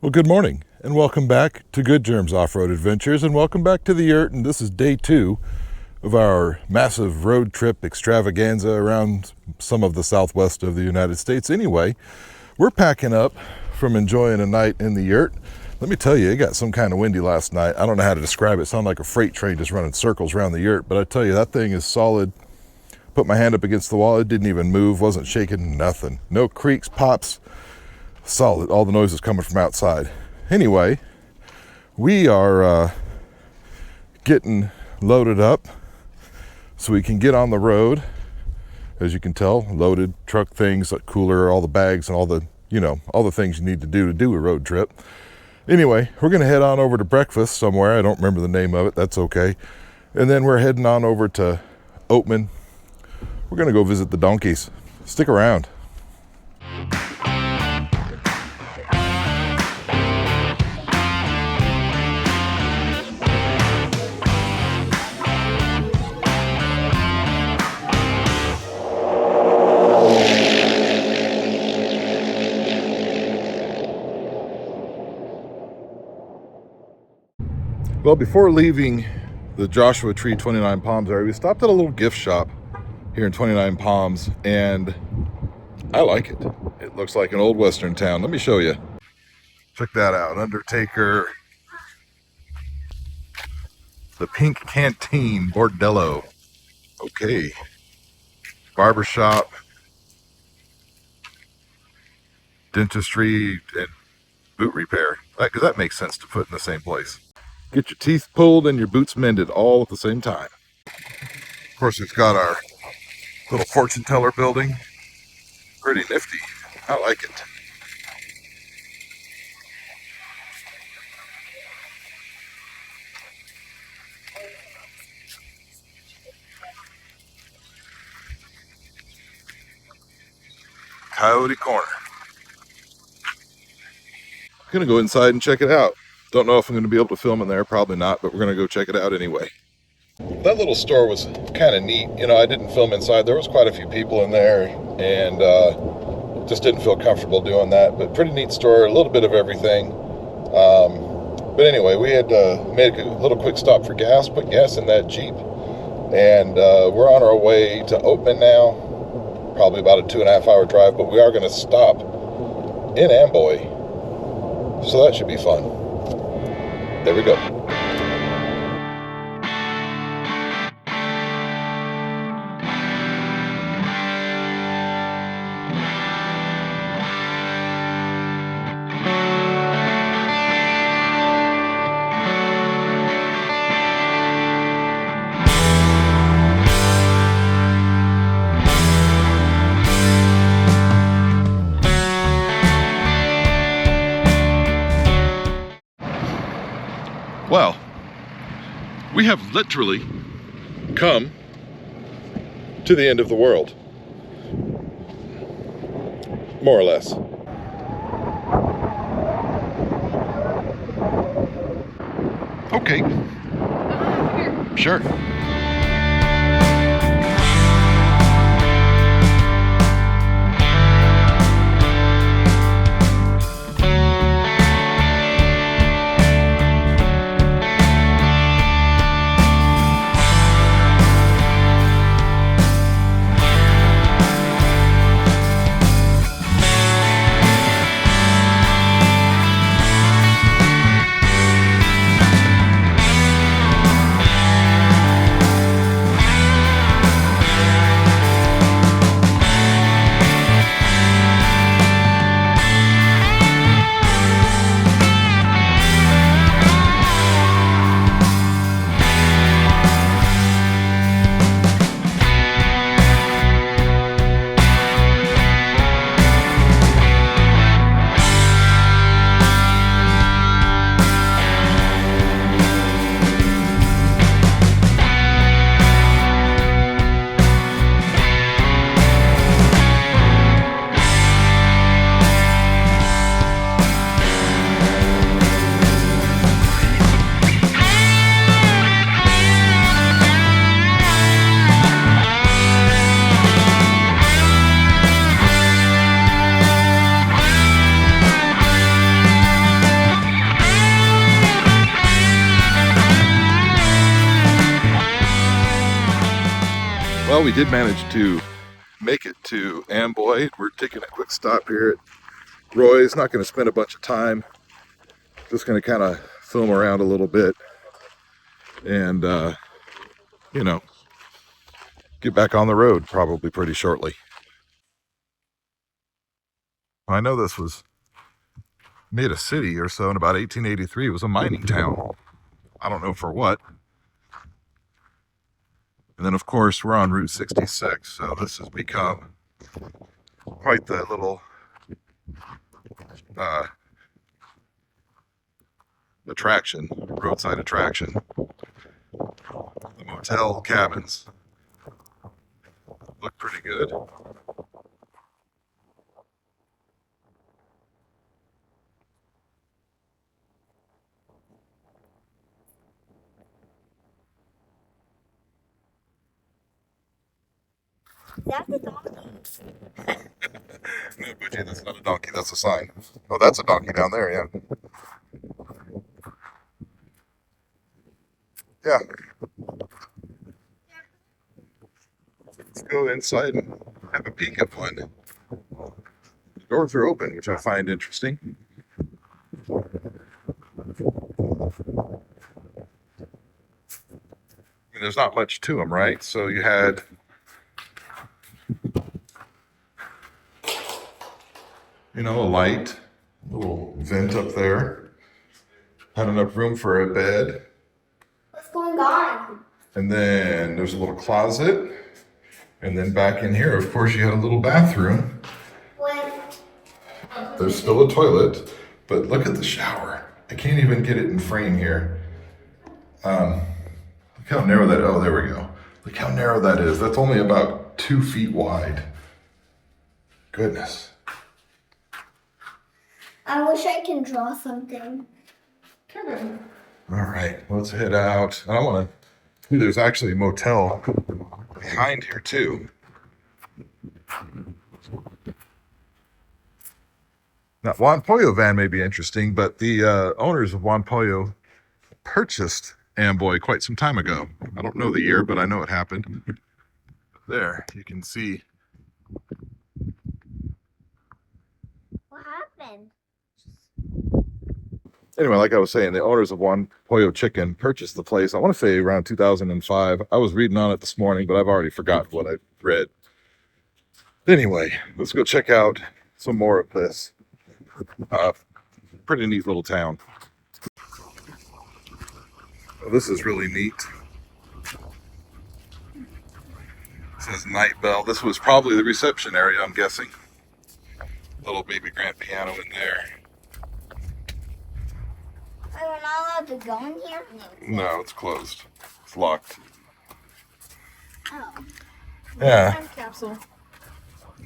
Well, good morning and welcome back to Good Germs Off-Road Adventures, and welcome back to the yurt. And this is day 2 of our massive road trip extravaganza around some of the southwest of the United States. Anyway, we're packing up from enjoying a night in the yurt. Let me tell you, it got some kind of windy last night. I don't know how to describe it. It sounded like a freight train just running circles around the yurt, but I tell you, that thing is solid. Put my hand up against the wall, it didn't even move, wasn't shaking, nothing. No creaks, pops, solid. All the noise is coming from outside. Anyway, we are getting loaded up so we can get on the road. As you can tell, loaded truck things like cooler, all the bags and all the, all the things you need to do a road trip. Anyway, we're going to head on over to breakfast somewhere. I don't remember the name of it. That's okay. And then we're heading on over to Oatman. We're going to go visit the donkeys. Stick around. Well, before leaving the Joshua Tree 29 Palms area, we stopped at a little gift shop here in 29 Palms, and I like it. It looks like an old western town. Let me show you. Check that out. Undertaker. The Pink Canteen Bordello. Okay. Barbershop. Dentistry and boot repair. Because that makes sense to put in the same place. Get your teeth pulled and your boots mended all at the same time. Of course, we've got our little fortune teller building. Pretty nifty. I like it. Coyote Corner. I'm going to go inside and check it out. Don't know if I'm going to be able to film in there. Probably not, but we're going to go check it out anyway. That little store was kind of neat. I didn't film inside. There was quite a few people in there, and just didn't feel comfortable doing that. But pretty neat store, a little bit of everything. But anyway, we had made a little quick stop for gas, put gas in that Jeep, and we're on our way to Oatman now. Probably about a 2.5 hour drive, but we are going to stop in Amboy, so that should be fun. There we go. Well, we have literally come to the end of the world. More or less. Okay. Sure. Well, we did manage to make it to Amboy. We're taking a quick stop here at Roy's. Not going to spend a bunch of time. Just going to kind of film around a little bit and, you know, get back on the road probably pretty shortly. I know this was made a city or so in about 1883. It was a mining town. I don't know for what. And then, of course, we're on Route 66, so this has become quite the little attraction, roadside attraction. The motel cabins look pretty good. That's a donkey. No, Bougie, that's not a donkey, that's a sign. Oh, that's a donkey down there, yeah. Yeah. Let's go inside and have a peek at one. The doors are open, which I find interesting. I mean, there's not much to them, right? So you had a light, a little vent up there. Had enough room for a bed. What's going on? And then there's a little closet. And then back in here, of course, you had a little bathroom. There's still a toilet, but look at the shower. I can't even get it in frame here. Look how narrow that, oh, there we go. Look how narrow that is. That's only about 2 feet wide. Goodness. I wish I can draw something. All right, let's head out. And I want to, there's actually a motel behind here too. Now, Juan Pollo van may be interesting, but the owners of Juan Pollo purchased Amboy quite some time ago. I don't know the year, but I know it happened. There, you can see. What happened? Anyway, like I was saying, the owners of Juan Pollo Chicken purchased the place, I want to say around 2005. I was reading on it this morning, but I've already forgotten what I read. Anyway, let's go check out some more of this. Pretty neat little town. Well, this is really neat. It says Night Bell. This was probably the reception area, I'm guessing. Little baby grand piano in there. We're not allowed to go in here? No, it's closed. It's locked. Oh. Yeah. Time capsule.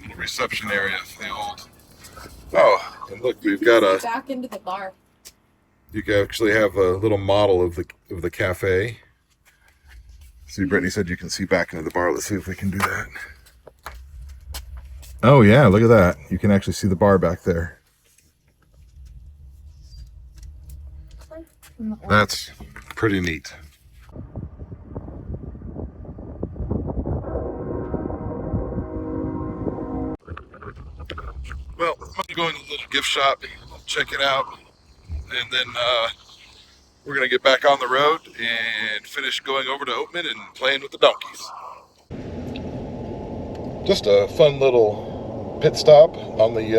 Little reception area for the old. Oh, and look, we've got a. Back into the bar. You can actually have a little model of the cafe. See, Brittany said you can see back into the bar. Let's see if we can do that. Oh yeah, look at that. You can actually see the bar back there. That's pretty neat. Well, I'm going to go in the little gift shop, check it out, and then we're going to get back on the road and finish going over to Oatman and playing with the donkeys. Just a fun little pit stop on the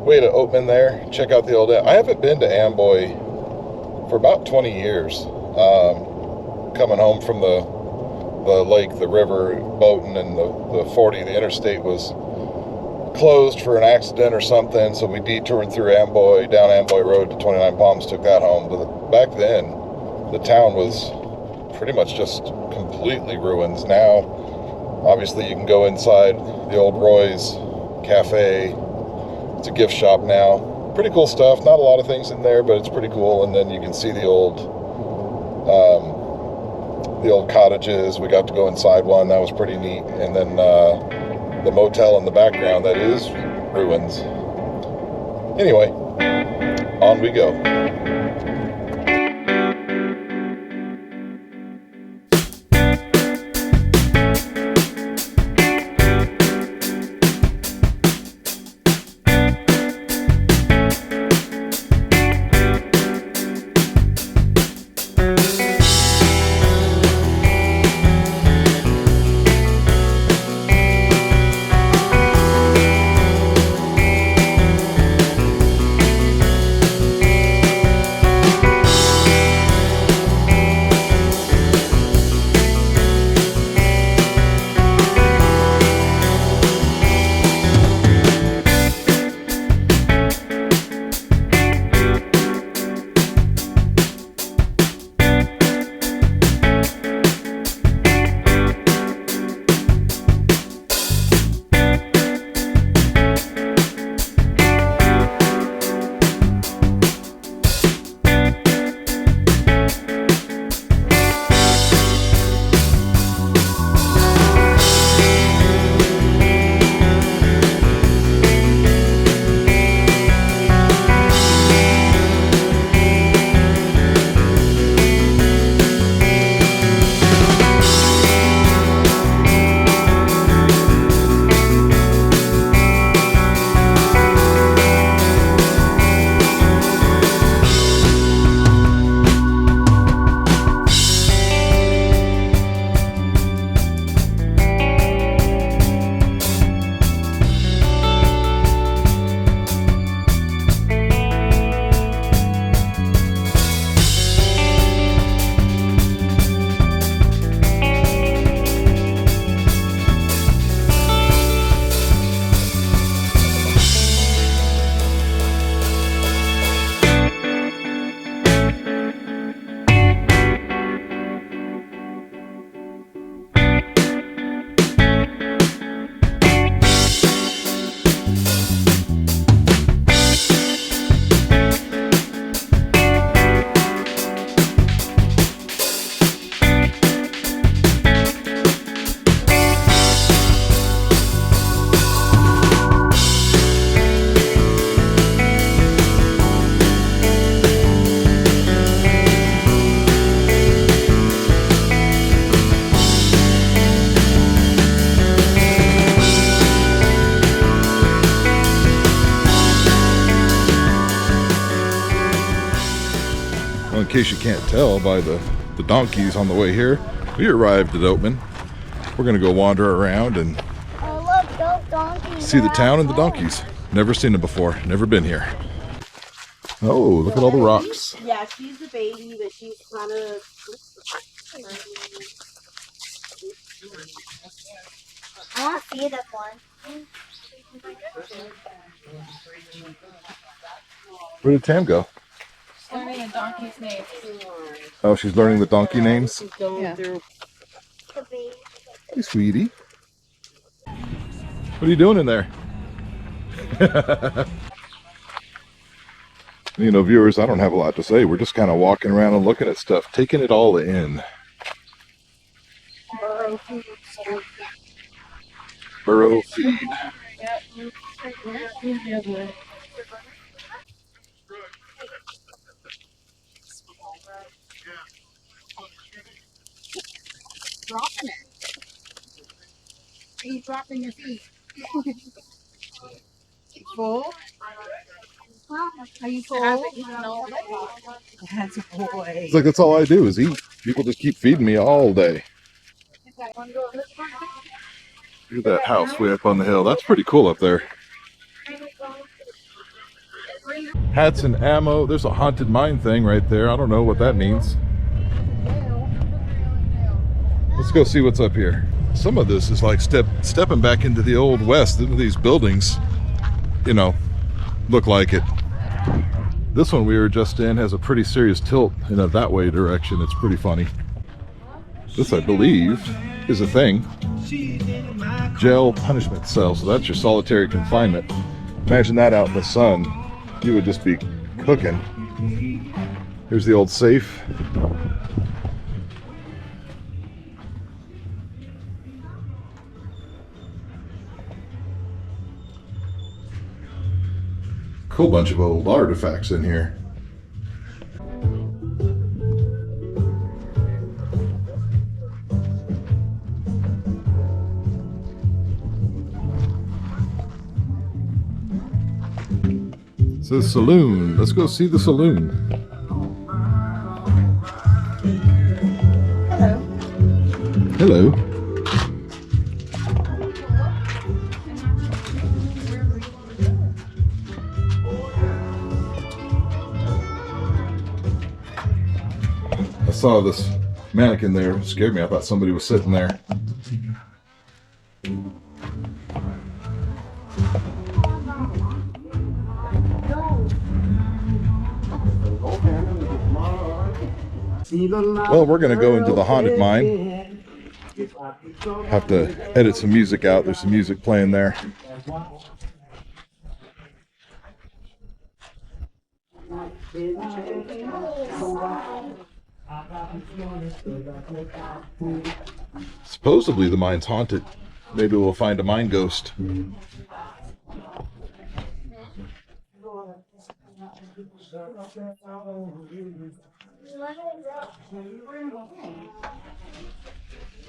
way to Oatman there. Check out the old... I haven't been to Amboy for about 20 years. Coming home from the lake, the river, boating, and the 40, the interstate was closed for an accident or something, so we detoured through Amboy, down Amboy Road to 29 Palms, took that home. But back then, the town was pretty much just completely ruins. Now, obviously, you can go inside the old Roy's Cafe. It's a gift shop now. Pretty cool stuff. Not a lot of things in there, but it's pretty cool. And then you can see the old cottages. We got to go inside one. That was pretty neat. And then the motel in the background that is ruins. Anyway, on we go. case you can't tell by the donkeys on the way here, we arrived at Oatman. We're gonna go wander around and Oh, look, those donkeys. see the town and the donkeys. Never seen them before, never been here. Oh, look at all the rocks. Yeah, she's the baby, but she's kind of. I want to see this one. Where did Tam go? Learning a donkey's name. Oh, she's learning the donkey names. Yeah. The baby. Hey, sweetie. What are you doing in there? You know, viewers, I don't have a lot to say. We're just kind of walking around and looking at stuff, taking it all in. Burrow feed. Dropping it. Are you dropping your feet? Full? Are you full? That's a boy. It's like that's all I do is eat. People just keep feeding me all day. Look at that house way up on the hill. That's pretty cool up there. Hats and ammo. There's a haunted mine thing right there. I don't know what that means. Let's go see what's up here. Some of this is like stepping back into the old west. These buildings, you know, look like it. This one we were just in has a pretty serious tilt in a that way direction. It's pretty funny. This, I believe, is a thing. Jail punishment cell. So that's your solitary confinement. Imagine that out in the sun. You would just be cooking. Here's the old safe. Cool bunch of old artifacts in here. It says saloon. Let's go see the saloon. Hello. Hello. I saw this mannequin there. It scared me. I thought somebody was sitting there. Well, we're going to go into the haunted mine. Have to edit some music out. There's some music playing there. Supposedly the mine's haunted. Maybe we'll find a mine ghost.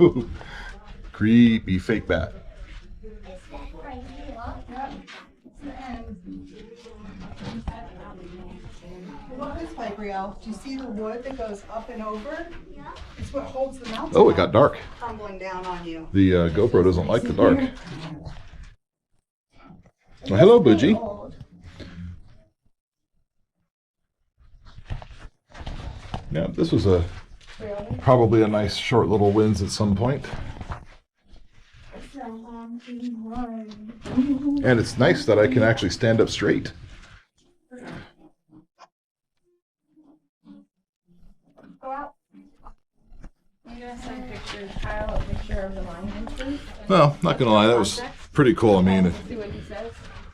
Ooh, creepy fake bat. Look this way, Brielle. Do you see the wood that goes up and over? Yeah. It's what holds the mountain. Oh, it got dark. Crumbling down on you. The GoPro doesn't like the dark. Well, hello, Budgie. Yeah, this was probably a nice short little wins at some point. And it's nice that I can actually stand up straight. Well, not gonna lie, that was pretty cool. I mean,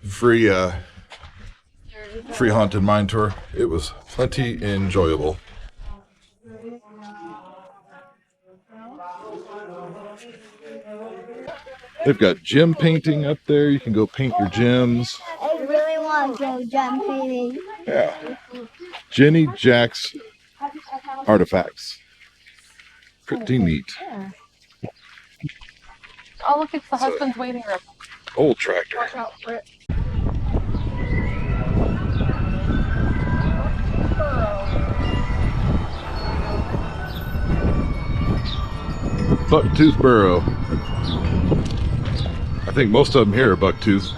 free haunted mine tour. It was plenty enjoyable. They've got gem painting up there. You can go paint your gems. I really want to go gem painting. Yeah. Jenny Jack's artifacts. Pretty neat. Yeah. Oh, look, it's the husband's waiting room. Old tractor. Watch out for it. Bucktooth burrow. I think most of them here are bucktooth.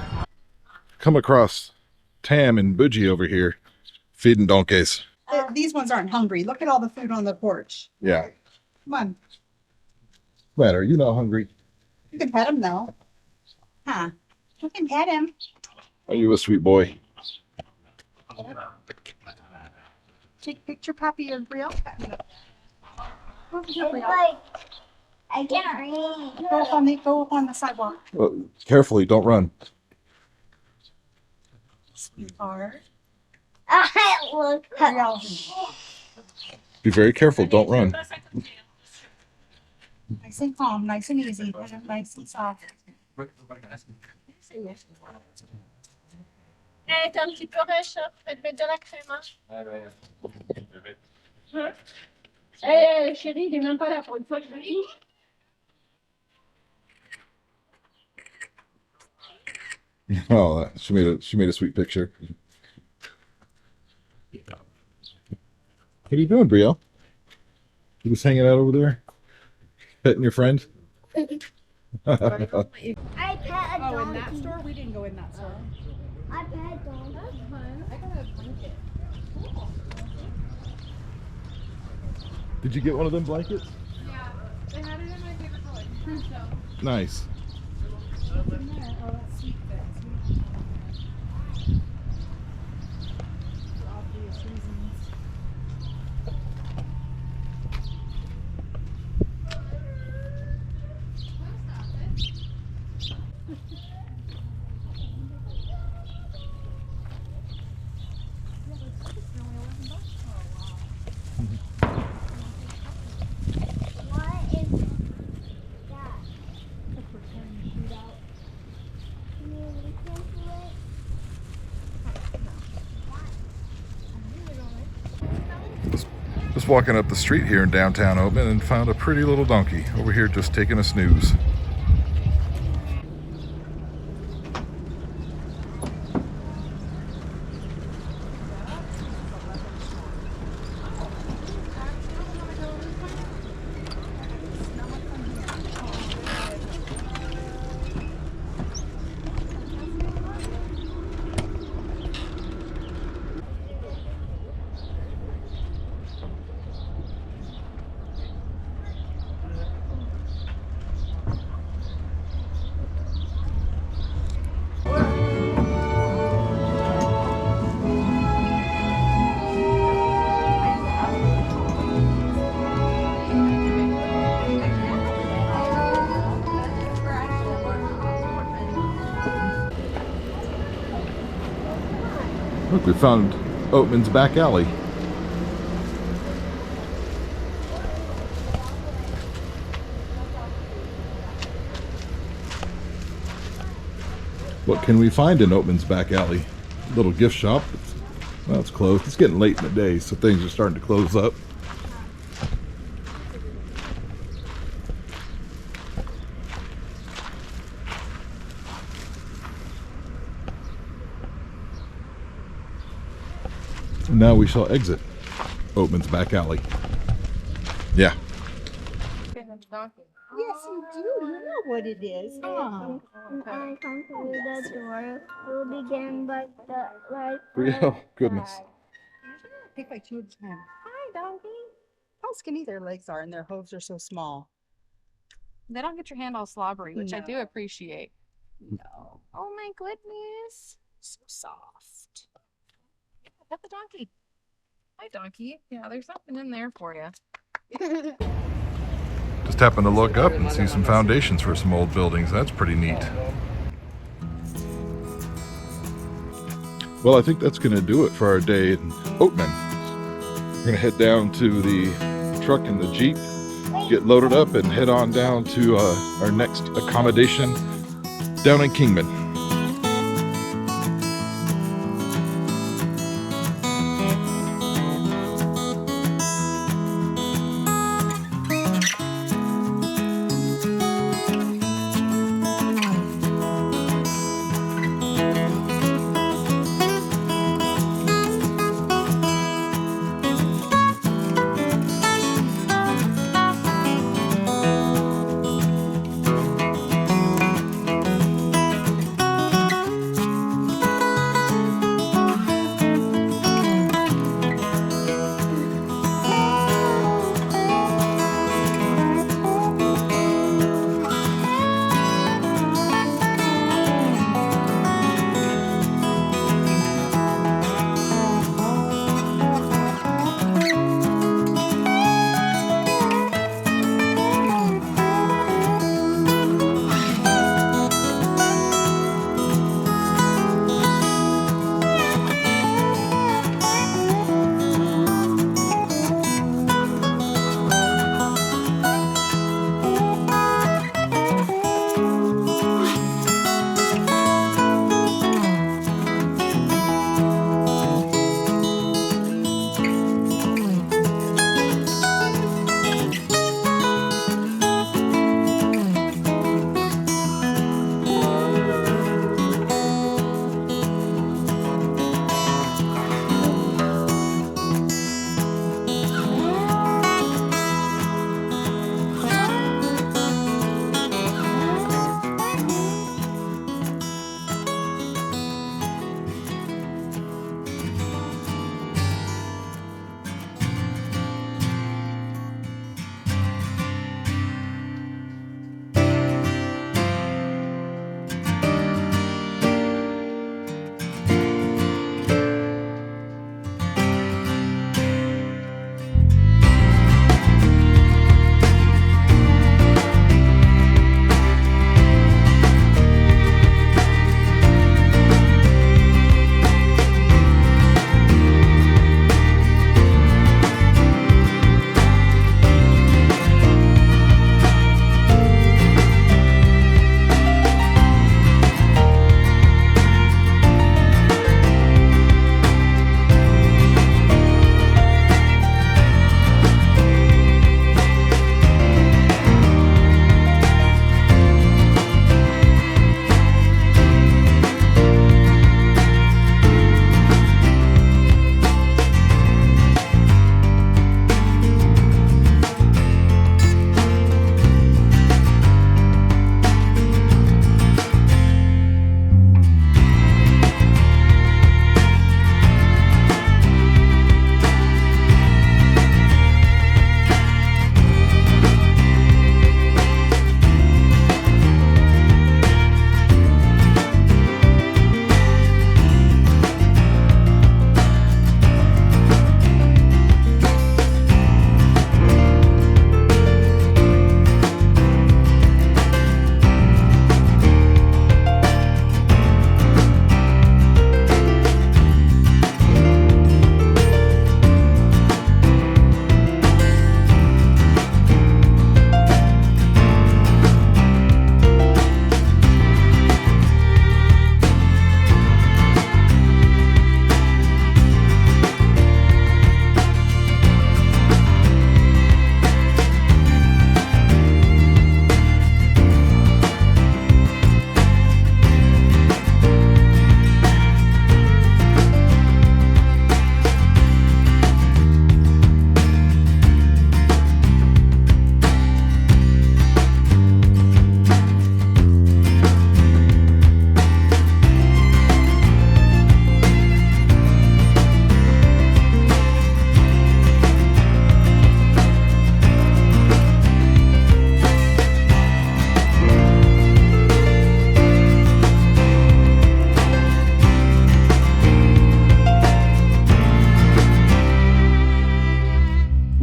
Come across Tam and Budgie over here feeding donkeys. These ones aren't hungry. Look at all the food on the porch. Yeah. Come on. Man, are you not hungry? You can pet him though. Huh? You can pet him. Are you a sweet boy? Take a picture, Pappy, or real. It's like I can't read. Go up on the sidewalk. Well, carefully, don't run. Sweetheart. I look. Real. Be very careful, don't run. Nice and calm, nice and easy, nice and soft. Hey, t'es un petit peu rêche, hein? Faites mettre de la crème, hein? Hein? Hey, chérie, il est même pas là pour une fois que je le dis. Oh, she made a sweet picture. What are you doing, Brielle? You just hanging out over there, petting your friend. I pet a donkey. Oh, in that store? We didn't go in that store. I pet a donkey. I got a blanket. Did you get one of them blankets? Yeah, they had it in my favorite color. So. Nice. Oh, that's sweet. For obvious reasons. What is that? Can you listen to it? Just walking up the street here in downtown Oatman and found a pretty little donkey over here just taking a snooze. Look, we found Oatman's back alley. What can we find in Oatman's back alley? Little gift shop. Well, it's closed. It's getting late in the day, so things are starting to close up. And now we shall exit Oatman's back alley. Yeah. Donkey. Yes, you do. You know what it is. Oh. When I come through the door, we'll begin by the like. Oh, goodness. Take like two at a time. Hi, donkey. How skinny their legs are and their hooves are so small. They don't get your hand all slobbery, which I do No. appreciate. No. Oh my goodness. So soft. Pet the donkey. Hi, donkey. Yeah, there's something in there for you. Just happened to look up and see some foundations for some old buildings. That's pretty neat. Well, I think that's going to do it for our day in Oatman. We're going to head down to the truck and the Jeep, get loaded up, and head on down to our next accommodation down in Kingman.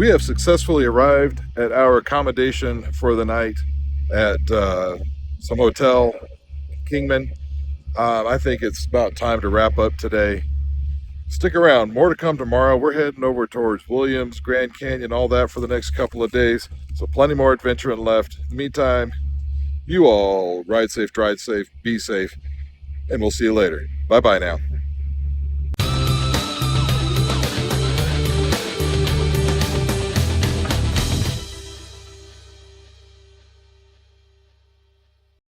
we have successfully arrived at our accommodation for the night at some hotel, Kingman. I think it's about time to wrap up today. Stick around, more to come tomorrow. We're heading over towards Williams, Grand Canyon, all that for the next couple of days. So plenty more adventuring left. In the meantime, you all ride safe, drive safe, be safe, and we'll see you later. Bye-bye now.